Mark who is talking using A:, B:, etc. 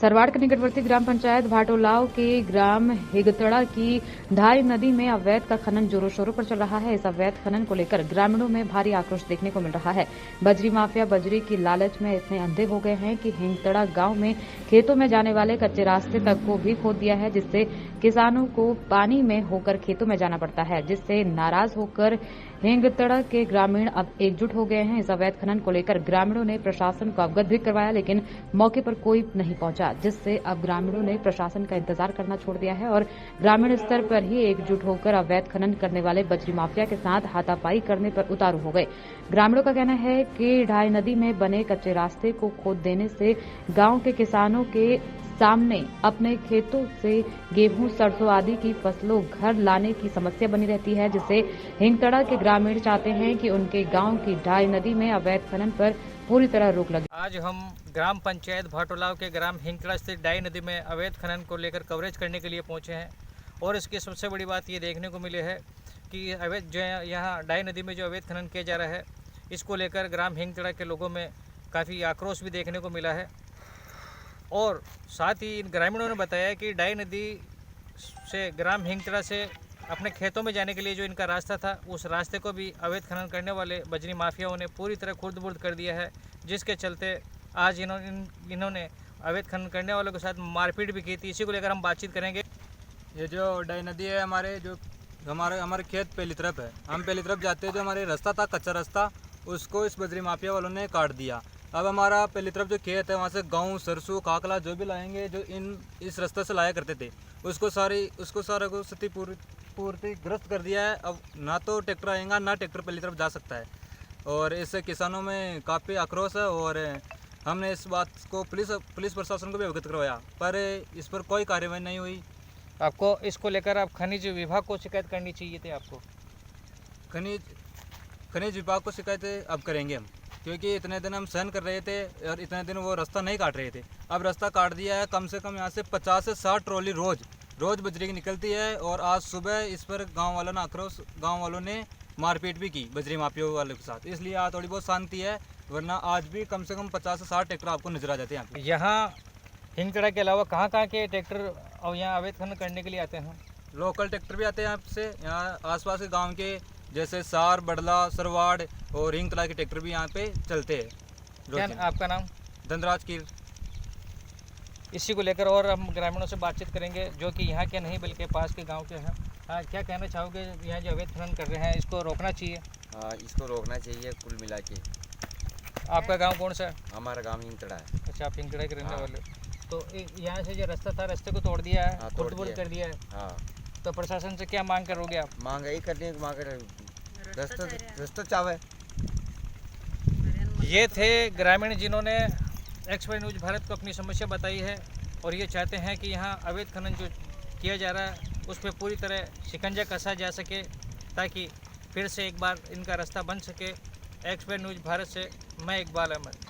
A: सरवाड़ के निकटवर्ती ग्राम पंचायत भाटोलाव के ग्राम हिगतड़ा की ढाई नदी में अवैध का खनन जोरों शोरों पर चल रहा है। इस अवैध खनन को लेकर ग्रामीणों में भारी आक्रोश देखने को मिल रहा है। बजरी माफिया बजरी की लालच में इतने अंधे हो गए हैं कि हिंगतड़ा गांव में खेतों में जाने वाले कच्चे रास्ते तक को भी खोद दिया है, जिससे किसानों को पानी में होकर खेतों में जाना पड़ता है, जिससे नाराज होकर हिंगतड़ा के ग्रामीण अब एकजुट हो गए हैं। इस अवैध खनन को लेकर ग्रामीणों ने प्रशासन को अवगत भी करवाया, लेकिन मौके पर कोई नहीं पहुंचा, जिससे अब ग्रामीणों ने प्रशासन का इंतजार करना छोड़ दिया है और ग्रामीण स्तर पर ही एकजुट होकर अवैध खनन करने वाले बजरी माफिया के साथ हाथापाई करने पर उतारू हो गए। ग्रामीणों का कहना है कि ढाई नदी में बने कच्चे रास्ते को खोद देने से गांव के किसानों के सामने अपने खेतों से गेहूं, सरसों आदि की फसलों घर लाने की समस्या बनी रहती है, जिससे हिंगतड़ा के ग्रामीण चाहते हैं कि उनके गांव की ढाई नदी में अवैध खनन पर पूरी तरह रोक लगे।
B: आज हम ग्राम पंचायत भाटोलाव के ग्राम हिंगतड़ा स्थित डाई नदी में अवैध खनन को लेकर कवरेज करने के लिए पहुंचे हैं और इसकी सबसे बड़ी बात ये देखने को मिली है कि अवैध जो यहाँ डाई नदी में जो अवैध खनन किया जा रहा है, इसको लेकर ग्राम हिंगतड़ा के लोगों में काफ़ी आक्रोश भी देखने को मिला है। और साथ ही इन ग्रामीणों ने बताया कि डाई नदी से ग्राम हिंगतड़ा से अपने खेतों में जाने के लिए जो इनका रास्ता था, उस रास्ते को भी अवैध खनन करने वाले बजरी माफियाओं ने पूरी तरह खुर्द-बुर्द कर दिया है, जिसके चलते आज इन्होंने अवैध खनन करने वालों के साथ मारपीट भी की थी। इसी को लेकर हम बातचीत करेंगे।
C: ये जो डाई नदी है हमारे खेत पहली तरफ है। हम पहली तरफ जाते हैं, जो हमारे रास्ता था कच्चा रास्ता, उसको इस बजरी माफिया वालों ने काट दिया। अब हमारा पहली तरफ जो खेत है, वहाँ से गेहूँ, सरसों, काकला जो भी लाएंगे, जो इस रास्ते से लाया करते थे, उसको सारा को क्षति पूर्ति ग्रस्त कर दिया है। अब ना तो ट्रैक्टर आएगा, ना ट्रैक्टर पहली तरफ जा सकता है और इससे किसानों में काफ़ी आक्रोश है। और हमने इस बात को पुलिस प्रशासन को भी अवगत करवाया, पर इस पर कोई कार्रवाई नहीं हुई।
B: आपको इसको लेकर आप खनिज विभाग को शिकायत करनी चाहिए थी। आपको
C: खनिज विभाग को शिकायत अब करेंगे हम, क्योंकि इतने दिन हम सहन कर रहे थे और इतने दिन वो रास्ता नहीं काट रहे थे। अब रास्ता काट दिया है। कम से कम यहाँ से 50 से 60 ट्रॉली रोज बजरी की निकलती है और आज सुबह इस पर गांव वालों ने मारपीट भी की बजरी माफियों वालों के साथ। इसलिए आज थोड़ी बहुत शांति है, वरना आज भी कम से कम 50 से 60 ट्रैक्टर आपको नजर आ जाते हैं।
B: यहाँ हिंगतड़ा के अलावा कहाँ के ट्रैक्टर और यहाँ अवैध खनन करने के लिए आते हैं?
C: लोकल ट्रैक्टर भी आते हैं आपसे, यहाँ आसपास के गाँव के जैसे सार, बड़ला, सरवाड़ और हिंगतड़ा के ट्रैक्टर भी यहाँ पे चलते हैं।
B: क्या आपका नाम?
C: धनराज कीर।
B: इसी को लेकर और हम ग्रामीणों से बातचीत करेंगे, जो कि यहाँ के नहीं बल्कि पास के गांव के हैं। हाँ, क्या कहना चाहोगे? यहाँ जो अवैध खनन कर रहे हैं, इसको रोकना चाहिए?
D: हाँ, इसको रोकना चाहिए कुल मिला के।
B: आपका गांव कौन सा है?
D: हमारा गांव हिंगतड़ा है।
B: अच्छा, आप हिंगतड़ा के रहने
D: हाँ।
B: वाले। तो यहाँ से जो रास्ता था, रास्ते को तोड़ दिया है,
D: हाँ,
B: खुर्द-बुर्द कर दिया है।
D: हाँ,
B: तो प्रशासन से क्या मांग करोगे आप?
D: मांग यही करने की मांग रास्ता चावे।
B: ये थे ग्रामीण जिन्होंने एक्सप्रेस न्यूज़ भारत को अपनी समस्या बताई है और ये चाहते हैं कि यहाँ अवैध खनन जो किया जा रहा है, उस पर पूरी तरह शिकंजा कसा जा सके, ताकि फिर से एक बार इनका रास्ता बन सके। एक्सप्रेस न्यूज़ भारत से मैं इकबाल अहमद।